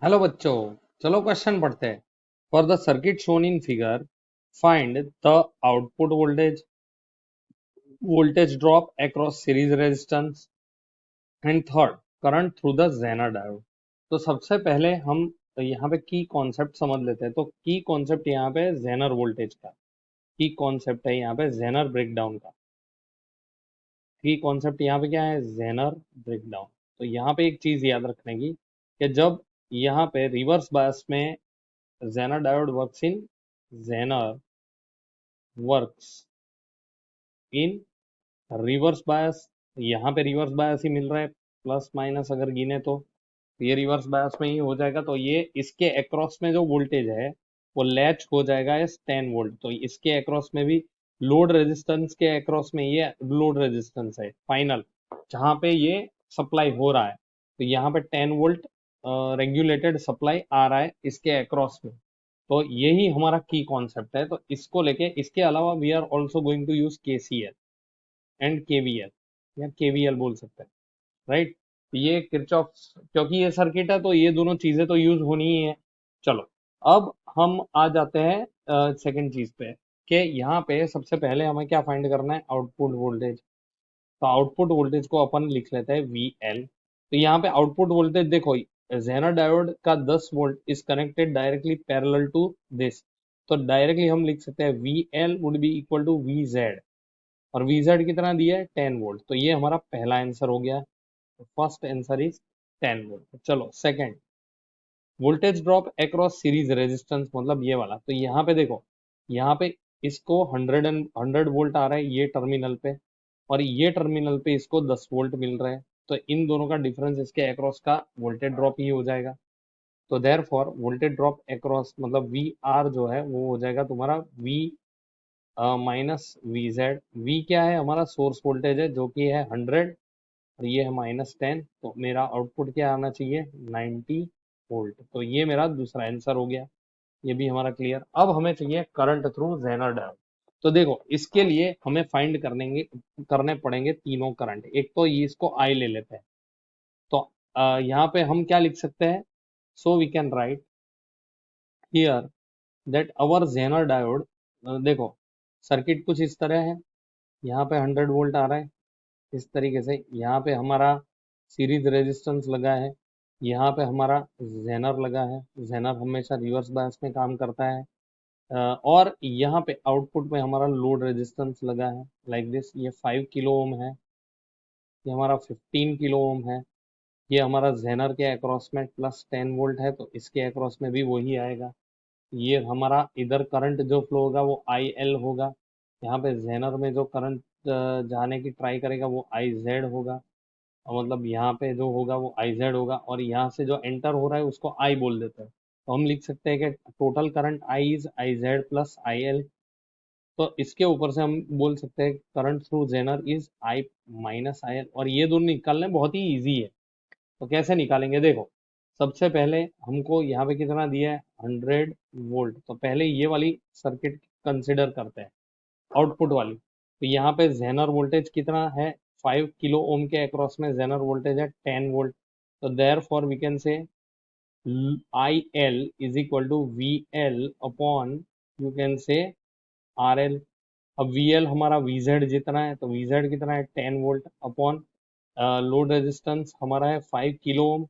Hello बच्चों, चलो question पढ़ते हैं। For the circuit shown in figure, find the output voltage, voltage drop across series resistance and third current through the zener diode. तो सबसे पहले हम यहाँ पे की कॉन्सेप्ट समझ लेते हैं। तो की कॉन्सेप्ट यहाँ पे जेनर वोल्टेज का की कॉन्सेप्ट है, यहाँ पे जेनर ब्रेकडाउन का की कॉन्सेप्ट यहाँ पे क्या है, जेनर ब्रेकडाउन। तो यहाँ पे एक चीज याद रखने की कि जब यहाँ पे रिवर्स बायस में zener diode works in zener works in reverse bias, यहाँ पे रिवर्स बायस ही मिल रहा है, प्लस माइनस अगर गिने तो ये रिवर्स बायस में ही हो जाएगा। तो ये इसके अक्रॉस में जो वोल्टेज है वो लैच हो जाएगा एस 10 वोल्ट। तो इसके अक्रॉस में भी लोड रेजिस्टेंस के अक्रॉस में ये लोड रेजिस्टेंस है फाइनल, जहाँ पे ये सप्लाई हो रहा है। तो यहाँ पे 10 वोल्ट रेगुलेटेड सप्लाई आ रहा है इसके अक्रॉस में। तो यही हमारा की कॉन्सेप्ट है। तो इसको लेके इसके अलावा we are also going to use KCL and KVL, या केवीएल बोल सकते हैं, राइट। ये किरचॉफ, क्योंकि ये सर्किट है तो ये दोनों चीजें तो यूज होनी ही है। चलो, अब हम आ जाते हैं सेकंड चीज पे कि यहाँ पे सबसे पहले हमें क्या फाइंड करना है, आउटपुट वोल्टेज। तो आउटपुट वोल्टेज को अपन लिख लेते हैं वी एल। तो यहाँ पे आउटपुट वोल्टेज देखो, जेनर डायोड का 10 volt is connected directly parallel to this. तो डायरेक्टली हम लिख सकते हैं V L would be equal to V Z, और वी जेड कितना दिया है, 10 वोल्ट। तो ये हमारा पहला आंसर हो गया। First answer is 10 volt. चलो second, voltage drop across series resistance, मतलब ये वाला। तो यहाँ पे देखो, यहाँ पे इसको 100 वोल्ट आ रहा है ये टर्मिनल पे, और ये टर्मिनल पे इसको 10 वोल्ट मिल रहा है। तो इन दोनों का डिफरेंस इसके अक्रॉस का वोल्टेज ड्रॉप ही हो जाएगा। तो therefore voltage drop across मतलब वी आर जो है वो हो जाएगा तुम्हारा V minus V Z. V क्या है, हमारा सोर्स वोल्टेज है जो कि है 100, और ये है -10। तो मेरा आउटपुट क्या आना चाहिए, 90 वोल्ट। तो ये मेरा दूसरा आंसर हो गया। ये भी हमारा क्लियर। अब हमें चाहिए करंट थ्रू जेनर डायोड। तो देखो, इसके लिए हमें फाइंड करने पड़ेंगे तीनों करंट। एक तो ये इसको आई ले लेते हैं। तो यहाँ पे हम क्या लिख सकते हैं, so we can write here that our zener diode, देखो सर्किट कुछ इस तरह है। यहाँ पे 100 वोल्ट आ रहा है इस तरीके से, यहाँ पे हमारा सीरीज रेजिस्टेंस लगा है, यहाँ पे हमारा जेनर लगा है। जेनर हमेशा रिवर्स बायस में काम करता है। और यहाँ पे आउटपुट में हमारा लोड रेजिस्टेंस लगा है लाइक दिस। ये 5 किलो ओम है, ये हमारा 15 किलो ओम है। ये हमारा जेनर के अक्रॉस में +10 वोल्ट है, तो इसके अक्रॉस में भी वही आएगा। ये हमारा इधर करंट जो फ्लो होगा वो आई एल होगा। यहाँ पे जेनर में जो करंट जाने की ट्राई करेगा वो आई जेड होगा, और मतलब यहाँ पे जो होगा वो आई जेड होगा, और यहाँ से जो एंटर हो रहा है उसको आई बोल देते हैं। तो हम लिख सकते हैं कि total current I is I Z plus I L. तो इसके ऊपर से हम बोल सकते हैं current through zener is I minus I L, और ये दोनों निकालने बहुत ही इजी है। तो कैसे निकालेंगे, देखो सबसे पहले हमको यहाँ पे कितना दिया है, 100 वोल्ट। तो पहले ये वाली सर्किट कंसिडर करते हैं, आउटपुट वाली। तो यहाँ पे जेनर वोल्टेज कितना है, 5 किलो ओम के अक्रॉस में जेनर वोल्टेज है 10 वोल्ट। तो there for we can say I L is equal to V L upon, you can say R L. अब वी एल हमारा वी जेड जितना है, तो वी जेड कितना है, 10 वोल्ट अपॉन लोड रेजिस्टेंस हमारा है 5 किलो ओम।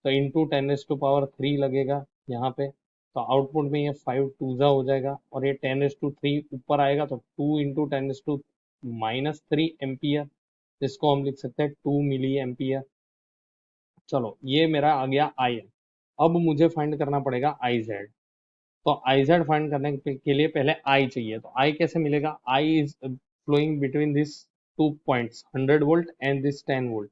तो इंटू 10⁻³ लगेगा यहाँ पे। तो आउटपुट में ये 5 टू हो जाएगा, और ये 10⁻³ ऊपर आएगा तो 2 × 10⁻³ जिसको हम लिख सकते हैं 2 मिली एम्पियर। चलो, ये मेरा आ गया आई एल। अब मुझे फाइंड करना पड़ेगा आई जेड। तो आई जेड फाइंड करने के लिए पहले आई चाहिए। तो आई कैसे मिलेगा, I is flowing between this 2 points, 100 volt and this 10 volt.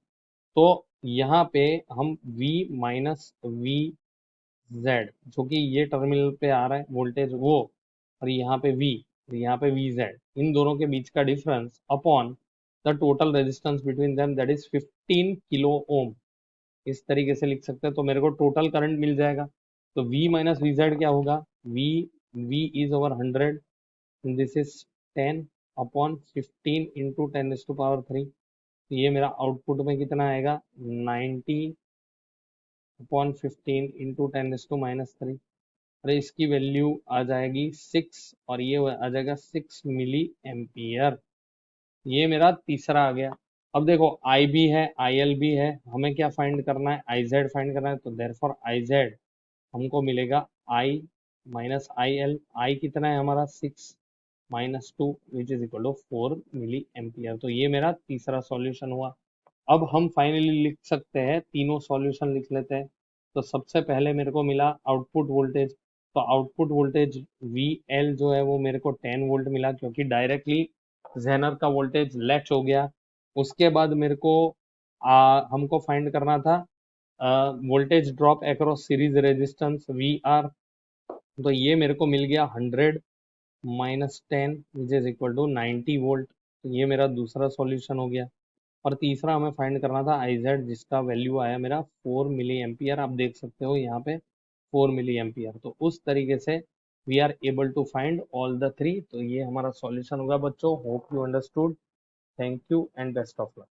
तो यहाँ पे हम V माइनस वी जेड, जो कि ये टर्मिनल पे आ रहा है वोल्टेज वो, और यहाँ पे V, और यहाँ पे वी जेड, इन दोनों के बीच का difference upon the total resistance between them that is 15 kilo ohm. इस तरीके से लिख सकते हैं, तो मेरे को टोटल करंट मिल जाएगा। तो V माइनस वी जेड क्या होगा, V, V is over 100, this is 10 upon 15 into 10⁻³। तो ये मेरा आउटपुट में कितना आएगा, 90 अपॉन 15 इंटू 10⁻³ अरे इसकी वैल्यू आ जाएगी 6 और ये आ जाएगा 6 मिली एम्पियर। ये मेरा तीसरा आ गया। अब देखो आई भी है आई एल भी है, हमें क्या फाइंड करना है, आई जेड फाइंड करना है। तो देयरफॉर आई जेड हमको मिलेगा आई माइनस आई एल। आई कितना है हमारा 6 -2 which is equal to 4 milli ampere. तो ये मेरा तीसरा सॉल्यूशन हुआ। अब हम फाइनली लिख सकते हैं, तीनों सॉल्यूशन लिख लेते हैं। तो सबसे पहले मेरे को मिला आउटपुट वोल्टेज। तो आउटपुट वोल्टेज वी एल जो है वो मेरे को 10 वोल्ट मिला, क्योंकि डायरेक्टली जेनर का वोल्टेज लैच हो गया। उसके बाद मेरे को हमको फाइंड करना था voltage drop across series resistance V R. तो ये मेरे को मिल गया 100 -10 which is equal to 90 volt. तो ये मेरा दूसरा सॉल्यूशन हो गया। और तीसरा हमें फाइंड करना था आई जेड, जिसका वैल्यू आया मेरा 4 मिली एम्पियर। आप देख सकते हो यहाँ पे 4 मिली एम्पियर। तो उस तरीके से we are able to find all the three. तो ये हमारा सॉल्यूशन होगा बच्चों। Hope you understood. Thank you and best of luck.